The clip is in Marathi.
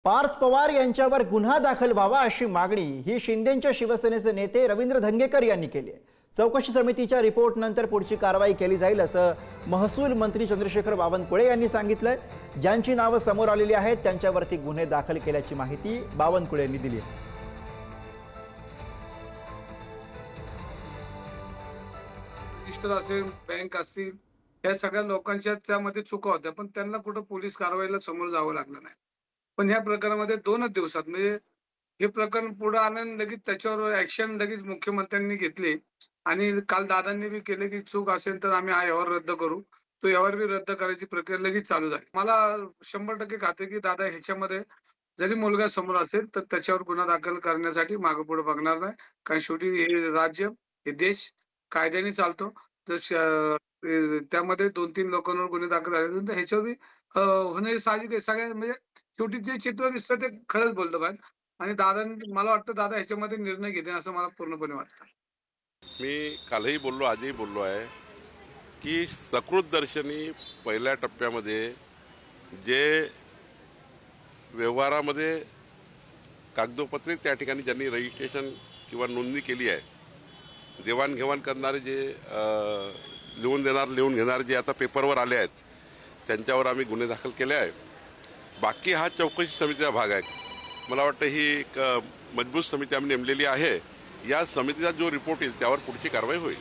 पार्थ पवार यांच्यावर गुन्हा दाखल व्हावा अशी मागणी ही शिंदेच्या शिवसेनेचे नेते रवींद्र धंगेकर यांनी केली आहे। चौकशी समितीच्या रिपोर्टनंतर पुढची कारवाई केली जाईल असं महसूल मंत्री चंद्रशेखर बावनकुळे यांनी सांगितलंय। ज्यांची नावे समोर आलेली आहेत त्यांच्यावरती गुन्हे दाखल केल्याची माहिती बावनकुळे यांनी दिली आहे। रजिस्टर असेल, बँक असतील, या सगळ्या लोकांच्या त्यामध्ये चुका होत्या, पण त्यांना कुठं पोलीस कारवाईला समोर जावं लागलं नाही। पण ह्या प्रकरणामध्ये 2च दिवसात म्हणजे हे प्रकरण पुढे आलं आणि लगेच त्याच्यावर ऍक्शन लगेच मुख्यमंत्र्यांनी घेतली आणि काल दादांनी बी केले की चूक असेल तर आम्ही हा व्यवहार रद्द करू, तो व्यवहार बी रद्द करायची प्रक्रिया लगेच चालू झाली। मला 100% खात्री की दादा ह्याच्यामध्ये जरी मुलगा समोर असेल तर त्याच्यावर गुन्हा दाखल करण्यासाठी मागे पुढे बघणार नाही, कारण शेवटी हे राज्य, हे देश कायद्याने चालतो। तर त्यामध्ये 2-3 लोकांवर गुन्हे दाखल झाले तर ह्याच्यावर बी होणे साहजिक आहे। सगळ्या म्हणजे शेवटी जे चित्र दिसतं ते खरंच बोललं पाहिजे आणि दादांनी, मला वाटतं दादा ह्याच्यामध्ये निर्णय घेतील असं मला पूर्णपणे वाटतं। मी कालही बोललो, आजही बोललो आहे की सकृत दर्शनी पहिल्या टप्प्यामध्ये जे व्यवहारामध्ये कागदोपत्री त्या ठिकाणी ज्यांनी रजिस्ट्रेशन किंवा नोंदणी केली आहे, देवाणघेवाण करणारे जे लिहून घेणारे जे आता पेपरवर आले आहेत त्यांच्यावर आम्ही गुन्हे दाखल केले आहे। बाकी हा चौकशी समितीचा भाग आहे। मला वाटतं ही एक मजबूत समिती आम्ही नेमलेली आहे। या समितीचा जो रिपोर्ट येईल त्यावर पुढची कारवाई होईल।